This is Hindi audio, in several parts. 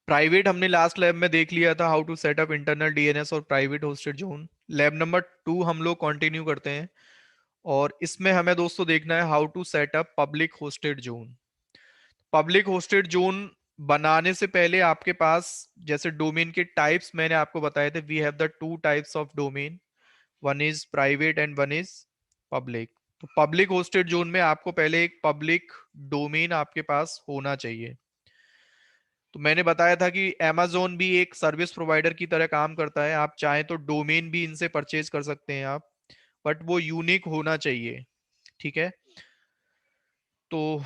प्राइवेट हमने लास्ट लैब में देख लिया था, how to set up internal DNS और private hosted zone. Lab number 2 हम लोग कंटिन्यू करते हैं, और इसमें हमें दोस्तों देखना है how to set up public hosted zone. Public hosted zone बनाने से पहले आपके पास, जैसे डोमेन के टाइप्स मैंने आपको बताए थे, we have the two types of domain, one is private and one is public. तो पब्लिक होस्टेड जोन में आपको पहले एक पब्लिक डोमेन आपके पास होना चाहिए। तो मैंने बताया था कि amazon भी एक सर्विस प्रोवाइडर की तरह काम करता है, आप चाहें तो डोमेन भी इनसे परचेज कर सकते हैं आप, बट वो यूनिक होना चाहिए। ठीक है। तो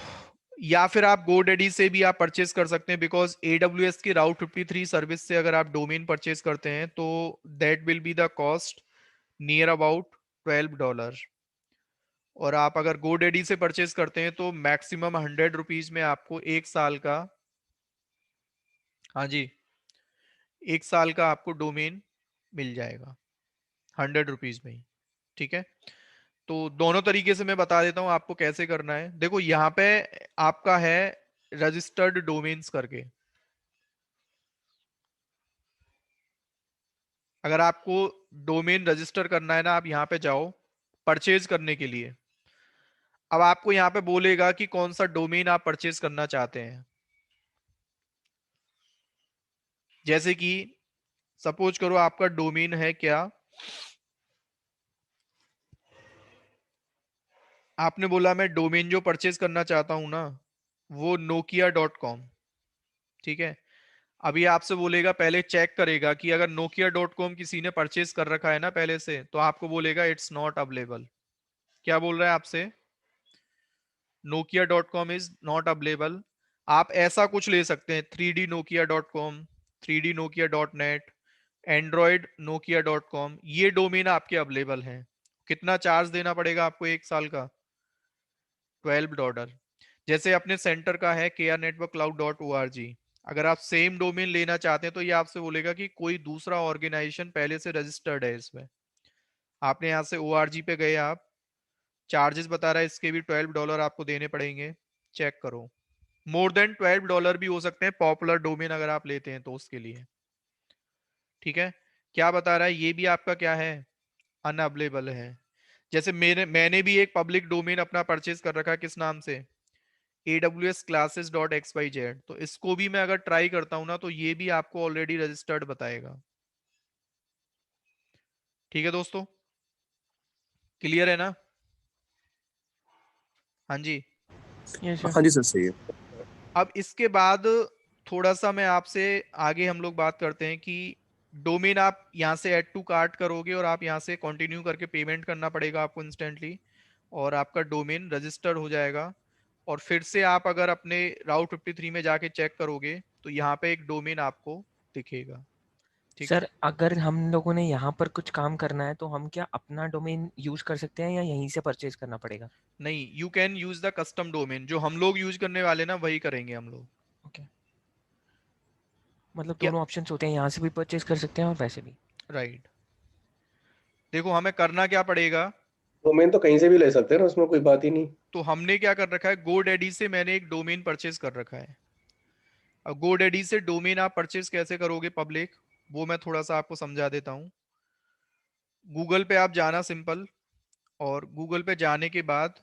या फिर आप GoDaddy से भी आप परचेज कर सकते हैं, बिकॉज AWS की राउट 53 सर्विस से अगर आप डोमेन परचेज करते हैं तो that will be the cost near about $12। और आप अगर GoDaddy से परचेज करते हैं तो मैक्सिमम ₹100 में आपको एक साल का, हाँ जी, एक साल का आपको डोमेन मिल जाएगा ₹100 में ही। ठीक है। तो दोनों तरीके से मैं बता देता हूं आपको कैसे करना है। देखो यहाँ पे आपका है रजिस्टर्ड डोमेन्स करके। अगर आपको डोमेन रजिस्टर करना है ना, आप यहाँ पे जाओ परचेज करने के लिए। अब आपको यहाँ पे बोलेगा कि कौन सा डोमेन आप परचेज करना चाहते हैं। जैसे कि सपोज करो आपका डोमेन है क्या, आपने बोला मैं डोमेन जो परचेज करना चाहता हूं ना वो nokia.com। ठीक है। अभी आपसे बोलेगा, पहले चेक करेगा कि अगर nokia.com किसी ने परचेज कर रखा है ना पहले से, तो आपको बोलेगा इट्स नॉट अवेलेबल। क्या बोल रहा है आपसे? nokia.com is not available. आप ऐसा कुछ ले सकते हैं, 3D nokia.com, 3D nokia.net, Android nokia.com, ये डोमेन आपके अवेलेबल हैं। कितना चार्ज देना पड़ेगा आपको एक साल का? $12। जैसे अपने सेंटर का है KRNetworkCloud.org, अगर आप सेम डोमेन लेना चाहते हैं तो ये आपसे बोलेगा कि कोई दूसरा ऑर्गेनाइजेशन पहले से रजिस्टर्ड है इसमें। आपने यहाँ से ORG पे गए, आप चार्जेस बता रहा है इसके भी $12 आपको देने पड़ेंगे। चेक करो, मोर देन $12 भी हो सकते हैं पॉपुलर डोमेन अगर आप लेते हैं तो उसके लिए। ठीक है। क्या बता रहा है ये भी आपका क्या है, अनअवेलेबल है। जैसे मैंने भी एक पब्लिक डोमेन अपना परचेज कर रखा है, किस नाम से, AWSclasses.xyz। तो इसको भी मैं अगर ट्राई करता हूं ना तो ये भी आपको ऑलरेडी रजिस्टर्ड बताएगा। ठीक है दोस्तों, क्लियर है ना? हाँ जी। Yes sir. हाँ जी सर, सही है। अब इसके बाद थोड़ा सा मैं आपसे आगे हम लोग बात करते हैं कि डोमेन आप यहाँ से ऐड टू कार्ट करोगे और आप यहाँ से कंटिन्यू करके पेमेंट करना पड़ेगा आपको इंस्टेंटली, और आपका डोमेन रजिस्टर हो जाएगा। और फिर से आप अगर अपने राउट 53 में जाके चेक करोगे तो यहाँ पे एक डोमेन आपको दिखेगा। ठीक है। सर अगर हम लोगों ने यहाँ पर कुछ काम करना है तो हम क्या अपना डोमेन यूज कर सकते हैं या यहीं से परचेज करना पड़ेगा? नहीं, you can use the custom domain, जो हम लोग यूज करने वाले ना वही करेंगे हम लोग। ओके, मतलब क्या? दोनों ऑप्शंस होते हैं, यहाँ से भी परचेज कर सकते हैं और वैसे भी। राइट। देखो हमें करना क्या पड़ेगा। डोमेन तो कहीं से भी ले सकते हैं ना, उसमें कोई बात ही नहीं। तो हमने क्या कर रखा है, GoDaddy से मैंने एक डोमेन परचेज कर रखा है। अब GoDaddy से डोमेन आप परचेज कैसे करोगे पब्लिक, वो मैं थोड़ा सा आपको समझा देता हूँ। गूगल पे आप जाना सिंपल, और गूगल पे जाने के बाद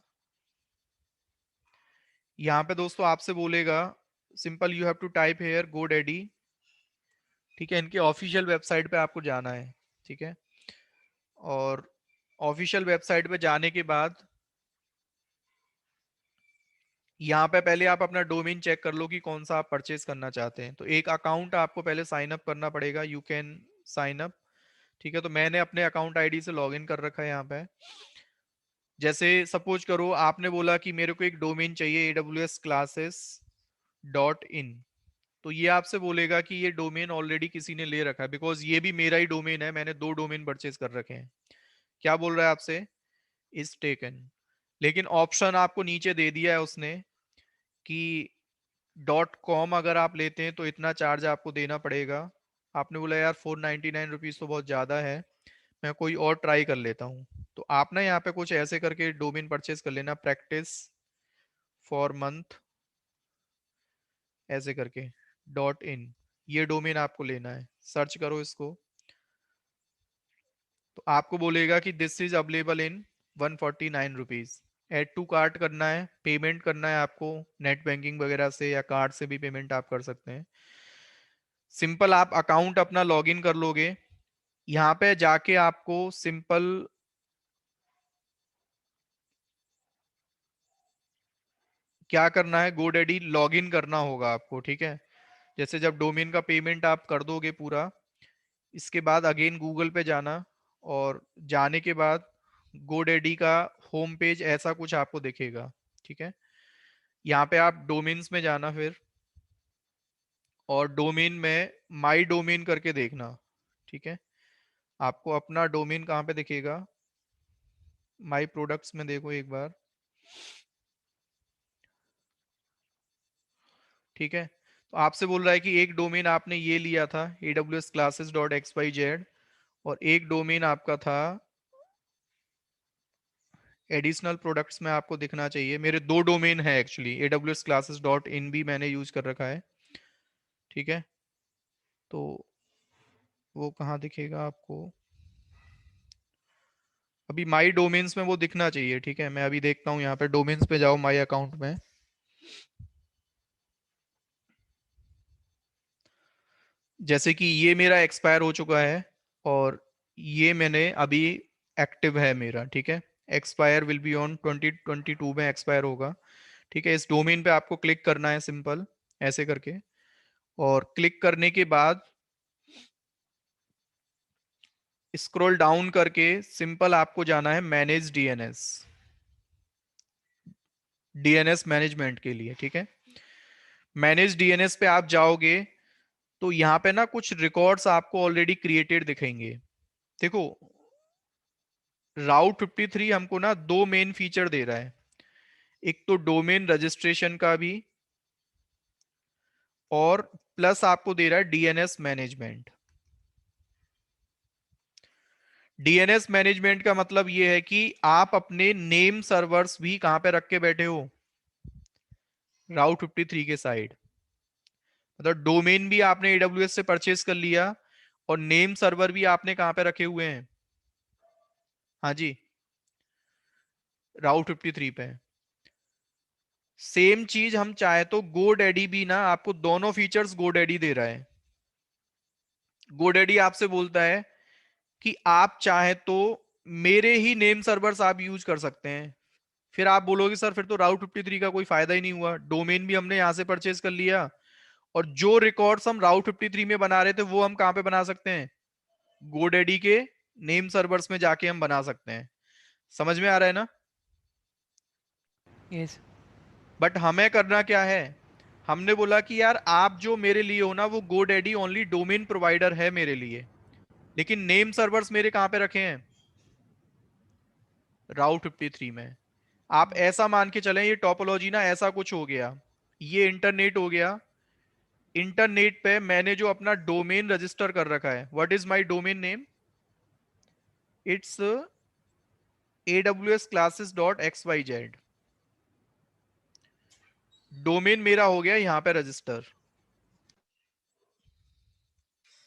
यहाँ पे दोस्तों आपसे बोलेगा simple you have to type here GoDaddy। ठीक है, इनके ऑफिशियल वेबसाइट पे आपको जाना है। ठीक है। और ऑफिशियल वेबसाइट पे जाने के बाद यहाँ पे पहले आप अपना डोमेन चेक कर लो कि कौन सा आप परचेज करना चाहते हैं। तो एक अकाउंट आपको पहले साइन अप करना पड़ेगा, यू कैन साइन अप। ठीक है। तो मैंने अपने अकाउंट आईडी से लॉगिन कर रखा है यहाँ पे। जैसे सपोज करो आपने बोला कि मेरे को एक डोमेन चाहिए AWSclasses.in, तो ये आपसे बोलेगा कि ये डोमेन ऑलरेडी किसी ने ले रखा है, बिकॉज ये भी मेरा ही डोमेन है, मैंने दो डोमेन परचेज कर रखे हैं। क्या बोल रहा है आपसे, इज टेकन। लेकिन ऑप्शन आपको नीचे दे दिया है उसने कि .com अगर आप लेते हैं तो इतना चार्ज आपको देना पड़ेगा। आपने बोला यार ₹499 तो बहुत ज़्यादा है, मैं कोई और ट्राई कर लेता हूँ। तो आप ना यहाँ पे कुछ ऐसे करके डोमेन परचेज कर लेना, प्रैक्टिस फॉर मंथ ऐसे करके .in। ये डोमेन आपको लेना है, सर्च करो इसको, तो आपको बोलेगा कि this is available in 149 rupees. Add to cart करना है, पेमेंट करना है आपको नेट बैंकिंग वगैरह से या कार्ड से भी पेमेंट आप कर सकते हैं। सिंपल आप अकाउंट अपना लॉगिन कर लोगे, यहाँ पे जाके आपको सिंपल क्या करना है, गोडैडी लॉगिन करना होगा आपको, ठीक है। जैसे जब डोमेन का पेमेंट आप कर दोगे पूरा, इसके बाद अगेन गूगल पे जाना, और जाने के बाद गोडैडी का होम पेज ऐसा कुछ आपको दिखेगा, ठीक है। यहाँ पे आप डोमेन्स में जाना फिर, और डोमेन में माई डोमेन करके देखना, ठीक है। आपको अपना डोमेन कहाँ पे दिखेगा, माई प्रोडक्ट्स में देखो एक बार, ठीक है। तो आपसे बोल रहा है कि एक डोमेन आपने ये लिया था aws-classes.xyz, और एक डोमेन आपका था एडिशनल प्रोडक्ट्स में, आपको दिखना चाहिए। मेरे दो डोमेन है एक्चुअली, aws-classes.in भी मैंने यूज कर रखा है, ठीक है। तो वो कहाँ दिखेगा आपको, अभी माई डोमेन्स में वो दिखना चाहिए, ठीक है। मैं अभी देखता हूँ, यहाँ पे डोमेन्स पे जाओ माई अकाउंट में, जैसे कि ये मेरा एक्सपायर हो चुका है, और ये मैंने अभी एक्टिव है मेरा, ठीक है। एक्सपायर विल बी ऑन 2022 में एक्सपायर होगा, ठीक है। इस डोमेन पे आपको क्लिक करना है सिंपल ऐसे करके, और क्लिक करने के बाद स्क्रॉल डाउन करके सिंपल आपको जाना है मैनेज डीएनएस, डीएनएस मैनेजमेंट के लिए, ठीक है। मैनेज डीएनएस पे आप जाओगे तो यहाँ पे ना कुछ रिकॉर्ड्स आपको ऑलरेडी क्रिएटेड दिखेंगे। देखो राउट 53 हमको ना दो मेन फीचर दे रहा है, एक तो डोमेन रजिस्ट्रेशन का भी, और प्लस आपको दे रहा है डीएनएस मैनेजमेंट। डीएनएस मैनेजमेंट का मतलब ये है कि आप अपने नेम सर्वर्स भी कहां पे रख के बैठे हो, राउट 53 के साइड। मतलब डोमेन भी आपने एडब्ल्यूएस से परचेज कर लिया, और नेम सर्वर भी आपने कहां पे रखे हुए हैं, हाँ जी, राउट 53 पे। सेम चीज हम चाहे तो गोडैडी भी ना आपको दोनों फीचर्स गोडैडी दे रहा है। गोडैडी आपसे बोलता है कि आप चाहे तो मेरे ही नेम सर्वर्स आप यूज कर सकते हैं। फिर आप बोलोगे सर फिर तो राउट 53 का कोई फायदा ही नहीं हुआ, डोमेन भी हमने यहां से परचेज कर लिया, और जो रिकॉर्ड्स हम राउट 53 में बना रहे थे वो हम कहां पे बना सकते हैं, गोडैडी के नेम सर्वर्स में जाके हम बना सकते हैं। समझ में आ रहा है ना। यस। बट हमें करना क्या है, हमने बोला कि यार आप जो मेरे लिए हो ना वो गोडैडी ओनली डोमेन प्रोवाइडर है मेरे लिए, लेकिन नेम सर्वर्स मेरे कहां पे रखे हैं, राउट 53 में। आप ऐसा मान के चलें ये टोपोलॉजी ना ऐसा कुछ हो गया, ये इंटरनेट हो गया। इंटरनेट पे मैंने जो अपना डोमेन रजिस्टर कर रखा है, what is my domain name, it's aws-classes.xyz, domain मेरा हो गया यहां पे रजिस्टर,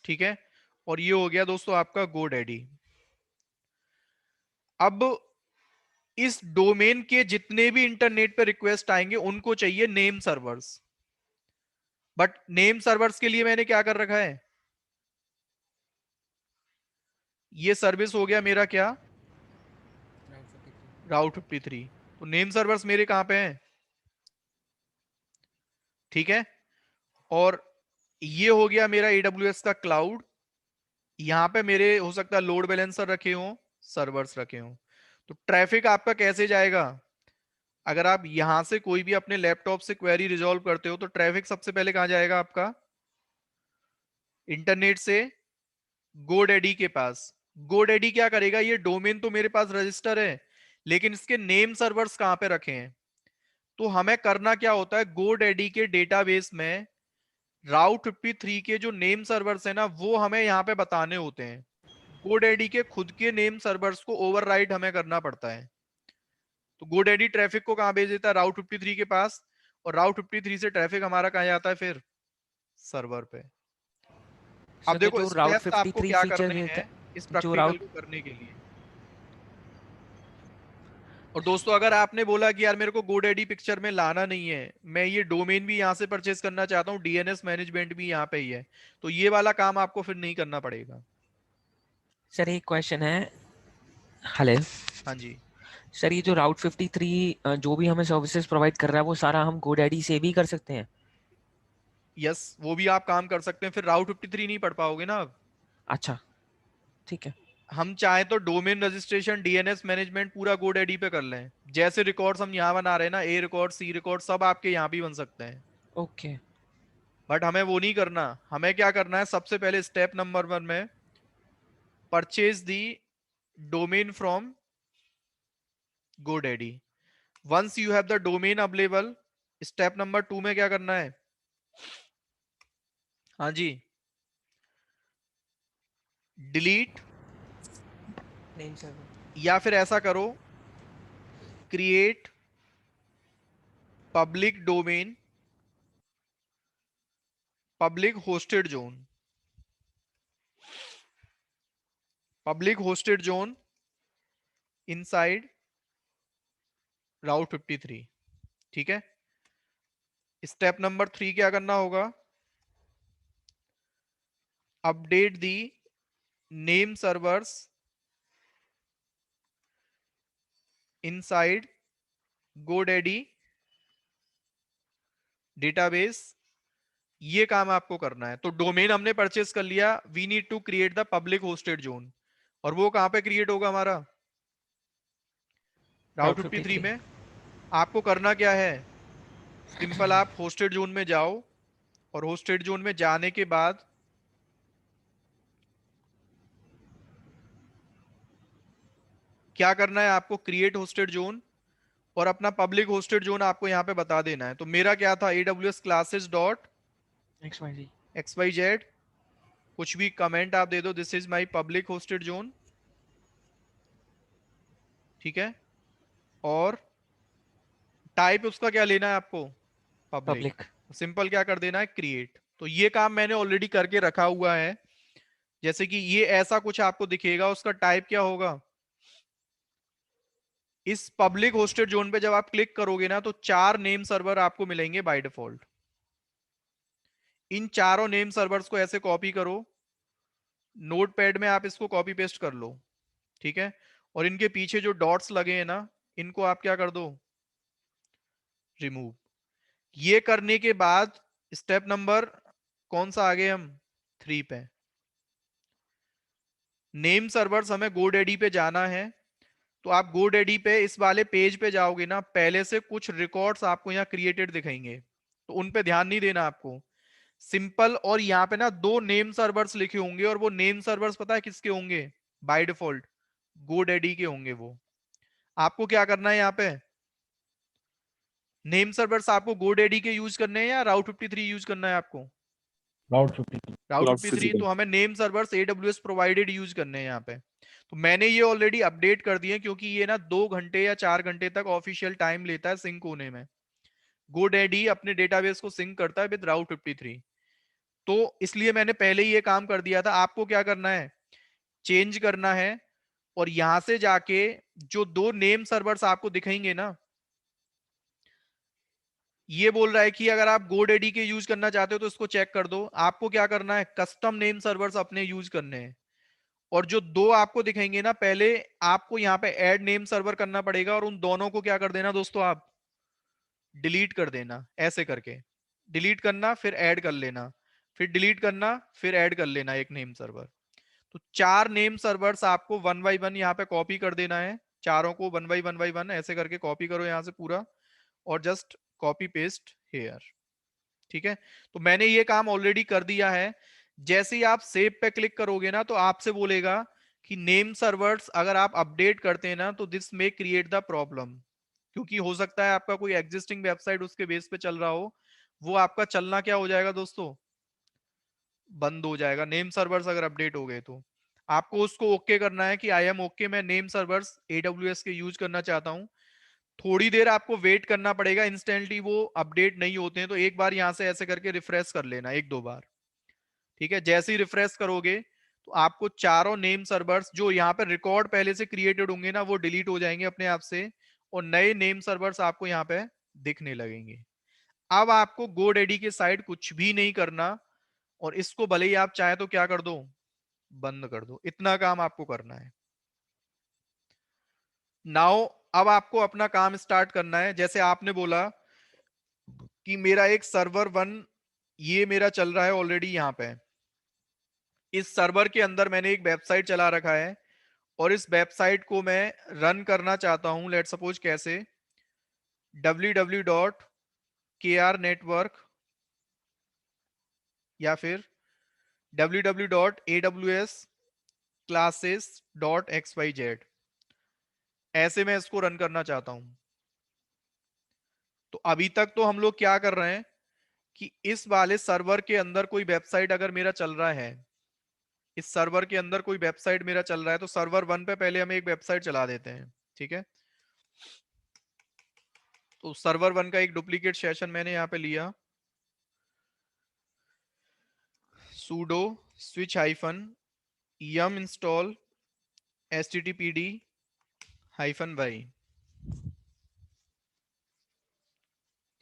ठीक है। और ये हो गया दोस्तों आपका गोडैडी। अब इस डोमेन के जितने भी इंटरनेट पे रिक्वेस्ट आएंगे उनको चाहिए name servers, but name servers के लिए मैंने क्या कर रखा है, ये सर्विस हो गया मेरा क्या, राउट 53। तो नेम सर्वर्स मेरे कहां पे हैं, ठीक है। और ये हो गया मेरा एडब्ल्यूएस का क्लाउड, यहां पे मेरे हो सकता है लोड बैलेंसर रखे हो, सर्वर्स रखे हो। तो ट्रैफिक आपका कैसे जाएगा, अगर आप यहां से कोई भी अपने लैपटॉप से क्वेरी रिजॉल्व करते हो तो ट्रैफिक सबसे पहले कहां जाएगा आपका, इंटरनेट से गोडैडी के पास। गोडैडी क्या करेगा, ये डोमेन तो मेरे पास रजिस्टर है लेकिन इसके नेम सर्वर्स कहां पे रखे हैं। तो हमें करना क्या होता है, गोडैडी के डेटाबेस में राउट 53 के जो नेम सर्वर्स है ना वो हमें यहाँ पे बताने होते हैं। गोडैडी के खुद के नेम सर्वर्स को ओवरराइड हमें करना पड़ता है। तो गोडैडी ट्रैफिक को कहां भेज देता है, राउट 53 के पास, और राउट 53 से ट्रैफिक हमारा कहां जाता है फिर, सर्वर पे। अब तो देखो जो राउट स्टेप्स आपको 53 क्या फीचर करने देता हैं है, इस जो प्रैक्टिकल राउट को करने के लिए। और दोस्तों अगर आपने बोला कि यार मेरे को GoDaddy पिक्चर में लाना नहीं है, मैं ये डोमेन भी यहाँ से परचेज करना चाहता हूँ, डीएनएस मैनेजमेंट भी यहाँ पे ही है, तो ये वाला काम आपको फिर नहीं करना पड़ेगा। सर एक क्वेश्चन है। हेलो हाँ जी, सर, ये जो राउट 53 जो भी हमें सर्विसेज प्रोवाइड कर रहा है वो सारा हम GoDaddy से भी कर सकते हैं? यस वो भी आप काम कर सकते हैं, फिर राउट 53 नहीं पढ़ पाओगे ना आप। अच्छा, ठीक है। हम चाहे तो डोमेन रजिस्ट्रेशन, डीएनएस मैनेजमेंट पूरा GoDaddy पे कर लें, जैसे रिकॉर्ड्स हम यहाँ बना रहे हैं ना, ए रिकॉर्ड, सी रिकॉर्ड, सब आपके यहाँ भी बन सकते हैं। ओके। बट हमें वो नहीं करना। हमें क्या करना है, सबसे पहले स्टेप नंबर 1 में purchase the domain from GoDaddy। Once you have the domain available, step number 2 में क्या करना है, हाँ जी, डिलीट, नेम सर्वर। या फिर ऐसा करो, create public domain, public hosted zone, public hosted zone inside Route 53। ठीक है। स्टेप नंबर 3 क्या करना होगा, update the name servers inside GoDaddy database. ये काम आपको करना है। तो डोमेन हमने परचेस कर लिया, we need to create the public hosted zone, और वो कहां पे क्रिएट होगा हमारा, राउट राउट 53 53। में। आपको करना क्या है, सिंपल आप होस्टेड जोन में जाओ, और होस्टेड जोन में जाने के बाद क्या करना है आपको, क्रिएट होस्टेड जोन, और अपना पब्लिक होस्टेड जोन आपको यहाँ पे बता देना है। तो मेरा क्या था, AWS classes dot XYZ। XYZ, कुछ भी कमेंट आप दे दो, this is my public hosted zone. ठीक है। और टाइप उसका क्या लेना है आपको, पब्लिक। पब्लिक। सिंपल क्या कर देना है, क्रिएट। तो ये काम मैंने ऑलरेडी करके रखा हुआ है। जैसे कि ये ऐसा कुछ आपको दिखेगा, उसका टाइप क्या होगा, इस पब्लिक होस्टेड जोन पे जब आप क्लिक करोगे ना, तो 4 नेम सर्वर आपको मिलेंगे बाय डिफॉल्ट। इन चारों नेम सर्वर्स को ऐसे कॉपी करो, नोटपैड में आप इसको कॉपी पेस्ट कर लो। ठीक है। और इनके पीछे जो डॉट्स लगे हैं ना, इनको आप क्या कर दो, रिमूव। ये करने के बाद स्टेप नंबर कौन सा, आगे हम 3 पे, नेम सर्वर्स हमें GoDaddy पे जाना है। तो आप GoDaddy पे इस वाले पेज पे जाओगे ना, पहले से कुछ रिकॉर्ड्स आपको यहाँ क्रिएटेड दिखेंगे, तो उन पे ध्यान नहीं देना आपको। सिंपल, और यहाँ पे ना 2 नेम सर्वर्स लिखे होंगे, और वो नेम सर्वर्स पता है किसके होंगे, बाय डिफॉल्ट GoDaddy के होंगे वो। आपको क्या करना है, यहाँ पे नेम सर्वर्स आपको GoDaddy के यूज करने हैं या राउट 53 यूज करना है आपको, राउट 53। राउट राउट 53। 53। तो हमें name servers AWS provided use करने हैं यहाँ पे। तो मैंने ये ऑलरेडी अपडेट कर दिए, क्योंकि ये ना 2 घंटे या 4 घंटे तक ऑफिशियल टाइम लेता है सिंक होने में। GoDaddy अपने डेटाबेस को सिंक करता है विद राउट 53। तो इसलिए मैंने पहले ही ये काम कर दिया था। आपको क्या करना है, चेंज करना है, और यहां से जाके जो 2 नेम सर्वर्स आपको दिखेंगे ना, ये बोल रहा है कि अगर आप GoDaddy के यूज करना चाहते हो तो इसको चेक कर दो। आपको क्या करना है, कस्टम नेम सर्वर्स अपने यूज करने हैं। और जो 2 आपको दिखेंगे ना, पहले आपको यहाँ पे ऐड नेम सर्वर करना पड़ेगा, और उन दोनों को क्या कर देना दोस्तों, आप डिलीट कर देना, ऐसे करके डिलीट करना, फिर ऐड कर लेना, फिर डिलीट करना, फिर ऐड कर लेना एक नेम सर्वर। तो 4 नेम सर्वर्स आपको 1 बाय 1 यहाँ पे कॉपी कर देना है। चारों को 1 बाय 1 बाय 1 ऐसे करके कॉपी करो यहाँ से पूरा, और जस्ट कॉपी पेस्ट हेयर। ठीक है। तो मैंने ये काम ऑलरेडी कर दिया है। जैसे ही आप सेव पे क्लिक करोगे ना, तो आपसे बोलेगा कि नेम सर्वर्स अगर आप अपडेट करते हैं ना, तो this may create the problem. क्योंकि हो सकता है आपका कोई एग्जिस्टिंग वेबसाइट उसके बेस पे चल रहा हो, वो आपका चलना क्या हो जाएगा दोस्तों, बंद हो जाएगा, नेम सर्वर्स अगर अपडेट हो गए तो। आपको उसको ओके करना है कि आई एम ओके, मैं नेम सर्वर्स AWS के यूज करना चाहता हूं। थोड़ी देर आपको वेट करना पड़ेगा, इंस्टेंटली वो अपडेट नहीं होते हैं, तो एक बार यहां से ऐसे करके रिफ्रेश कर लेना 1-2 बार। ठीक है, जैसे ही रिफ्रेश करोगे तो आपको चारों नेम सर्वर्स जो यहाँ पे रिकॉर्ड पहले से क्रिएटेड होंगे ना वो डिलीट हो जाएंगे अपने आप से, और नए नेम सर्वर्स आपको यहाँ पे दिखने लगेंगे। अब आपको GoDaddy के साइड कुछ भी नहीं करना, और इसको भले ही आप चाहे तो क्या कर दो, बंद कर दो। इतना काम आपको करना है। नाउ अब आपको अपना काम स्टार्ट करना है। जैसे आपने बोला कि मेरा एक सर्वर 1 ये मेरा चल रहा है ऑलरेडी यहाँ पे, इस सर्वर के अंदर मैंने एक वेबसाइट चला रखा है, और इस वेबसाइट को मैं रन करना चाहता हूं, लेट सपोज कैसे, www.krnetwork या फिर www.awsclasses.xyz, ऐसे मैं इसको रन करना चाहता हूं। तो अभी तक तो हम लोग क्या कर रहे हैं कि इस वाले सर्वर के अंदर कोई वेबसाइट अगर मेरा चल रहा है, इस सर्वर के अंदर कोई वेबसाइट मेरा चल रहा है, तो सर्वर 1 पे पहले हम एक वेबसाइट चला देते हैं। ठीक है, तो सर्वर 1 का एक डुप्लीकेट सेशन मैंने यहाँ पे लिया, sudo switch hyphen yum install httpd hyphen y।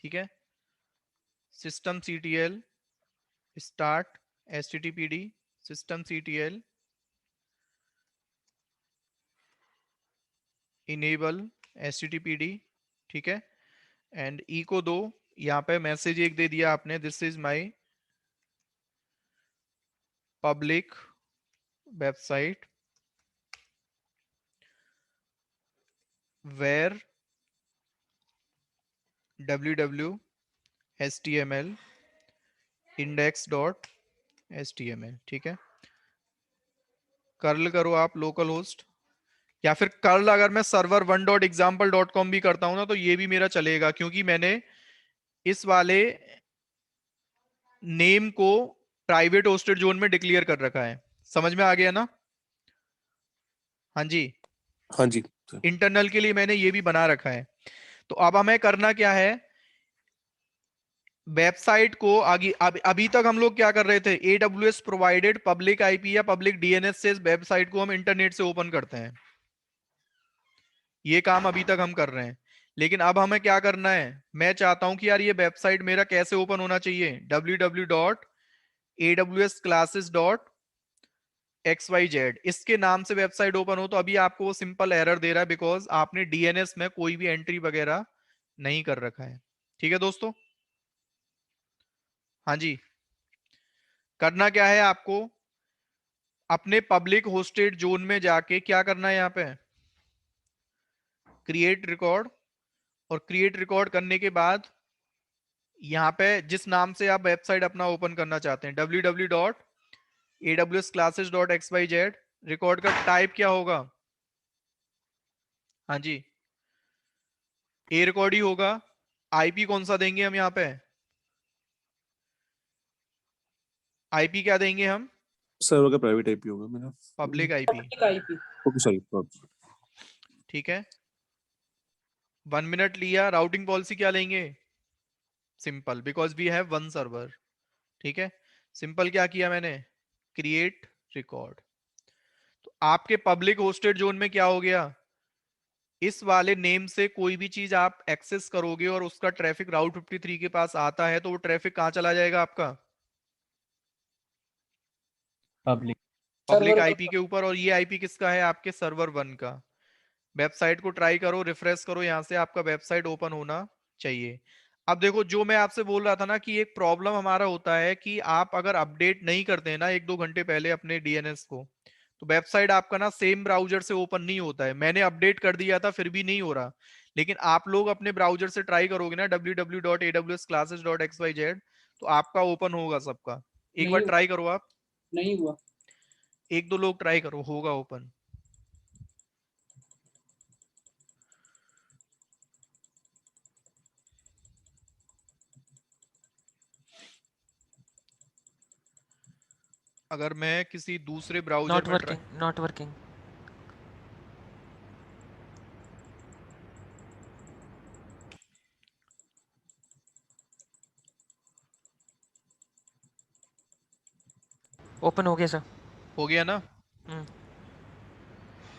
ठीक है, systemctl start httpd systemctl enable httpd। ठीक है, एंड ई को दो, यहाँ पे मैसेज एक दे दिया आपने, this is my public website where www html index.html। ठीक है, कर्ल करो आप लोकल होस्ट, या फिर कर्ल अगर मैं server1.example.com भी करता हूं ना तो ये भी मेरा चलेगा, क्योंकि मैंने इस वाले नेम को प्राइवेट होस्टेड जोन में डिक्लेयर कर रखा है। समझ में आ गया ना? हाँ जी, हाँ जी सर। इंटरनल के लिए मैंने ये भी बना रखा है। तो अब हमें करना क्या है, वेबसाइट को आगे अभी तक हम लोग क्या कर रहे थे, AWS प्रोवाइडेड पब्लिक आईपी या पब्लिक डीएनएस से वेबसाइट को हम इंटरनेट से ओपन करते हैं, ये काम अभी तक हम कर रहे हैं। लेकिन अब हमें क्या करना है, मैं चाहता हूं कि यार ये वेबसाइट मेरा कैसे ओपन होना चाहिए, www.awsclasses.xyz इसके नाम से वेबसाइट ओपन हो। तो अभी आपको वो सिंपल एरर दे रहा है बिकॉज आपने डीएनएस में कोई भी एंट्री वगैरह नहीं कर रखा है। ठीक है दोस्तों, हाँ जी, करना क्या है आपको, अपने पब्लिक होस्टेड जोन में जाके क्या करना है, यहाँ पे क्रिएट रिकॉर्ड, और क्रिएट रिकॉर्ड करने के बाद यहाँ पे जिस नाम से आप वेबसाइट अपना ओपन करना चाहते हैं www.awsclasses.xyz, रिकॉर्ड का टाइप क्या होगा, हाँ जी ए रिकॉर्ड ही होगा। आईपी कौन सा देंगे हम, यहाँ पे आईपी क्या देंगे हम, सर्वर का प्राइवेट आईपी होगा मेरा, पब्लिक आईपी। Okay sorry. ठीक है, 1 मिनट लिया। राउटिंग पॉलिसी क्या लेंगे, simple, because we have 1 server. ठीक है, सिंपल क्या किया मैंने, क्रिएट रिकॉर्ड। तो आपके पब्लिक होस्टेड जोन में क्या हो गया, इस वाले नेम से कोई भी चीज आप एक्सेस करोगे और उसका ट्रैफिक राउट 53 के पास आता है, तो वो ट्रैफिक कहां चला जाएगा आपका, पब्लिक पब्लिक आईपी के ऊपर। और ये आईपी किसका है, आपके सर्वर 1 का। वेबसाइट को ट्राई करो, रिफ्रेश करो, यहां से आपका वेबसाइट ओपन होना चाहिए। अब देखो, जो मैं आपसे बोल रहा था ना कि एक प्रॉब्लम हमारा होता है कि आप अगर अपडेट नहीं करते हैं ना 1-2 घंटे पहले अपने डीएनएस को, तो वेबसाइट आपका ना सेम ब्राउजर से ओपन नहीं होता है। मैंने अपडेट कर दिया था फिर भी नहीं हो रहा, लेकिन आप लोग अपने ब्राउजर से ट्राई करोगे ना www.awsclasses.xyz, तो आपका ओपन होगा सबका। एक बार ट्राई करो आप, नहीं हुआ। 1-2 लोग ट्राई करो, होगा ओपन। अगर मैं किसी दूसरे ब्राउजर नॉट में try, working, not working. Open हो गया सर। हो गया ना? हम्म।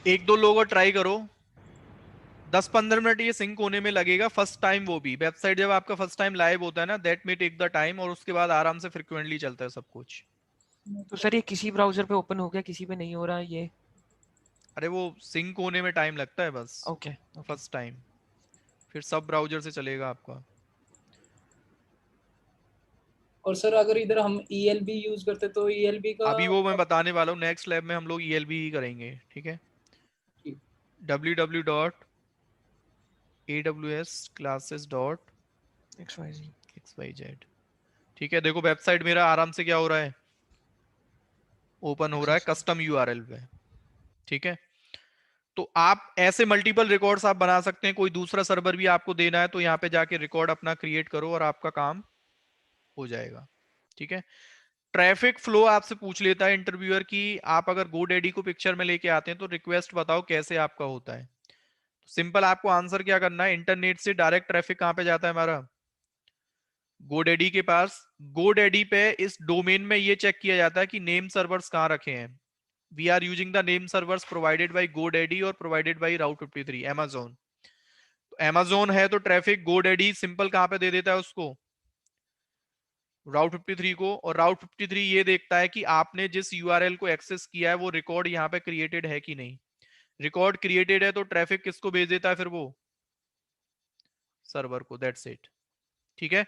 एक दो लोग और ट्राई करो, 10-15 मिनट ये सिंक होने में लगेगा फर्स्ट टाइम। वो भी वेबसाइट जब आपका फर्स्ट टाइम लाइव होता है ना, that may take the time, और उसके बाद आराम से फ्रिक्वेंटली चलता है सब कुछ। तो सर ये किसी ब्राउजर पे ओपन हो गया, किसी पे नहीं हो रहा ये? अरे वो सिंक होने में टाइम लगता है बस, ओके ओके। फर्स्ट टाइम, फिर सब ब्राउजर से चलेगा आपका। और सर अगर इधर हम ELB यूज करते तो ELB का अभी वो मैं बताने वाला हूँ, नेक्स्ट लैब में हम लोग ELB ही करेंगे, ठीक है? ठीक। www.awsclasses.xyz, ठीक है? देखो वेबसाइट मेरा आराम से क्या हो रहा है, ओपन हो रहा है कस्टम URL पे, ठीक है? तो आप ऐसे मल्टीपल रिकॉर्ड्स आप बना सकते हैं। कोई दूसरा सर्वर भी आपको देना है तो यहाँ पे जाके रिकॉर्ड अपना क्रिएट करो और आपका काम हो जाएगा, ठीक है? ट्रैफिक फ्लो आपसे पूछ लेता है इंटरव्यूअर की, आप अगर GoDaddy को पिक्चर में लेके आते हैं तो रिक्वेस्ट बताओ कैसे आपका होता है। सिंपल आपको आंसर क्या करना है, इंटरनेट से डायरेक्ट ट्रैफिक कहां पे जाता है हमारा, GoDaddy के पास। GoDaddy पे इस डोमेन में ये चेक किया जाता है कि नेम सर्वर्स कहां रखे हैं। We are using the name servers provided by GoDaddy और प्रोवाइडेड बाय Route 53 Amazon। तो Amazon है तो ट्रैफिक GoDaddy सिंपल कहां पे दे देता है उसको, Route 53 को, और Route 53 ये देखता है कि आपने जिस URL को एक्सेस किया है वो रिकॉर्ड यहाँ पे क्रिएटेड है कि नहीं। रिकॉर्ड क्रिएटेड है तो ट्रैफिक किसको भेज देता है फिर वो, सर्वर को। दैट्स इट, ठीक है?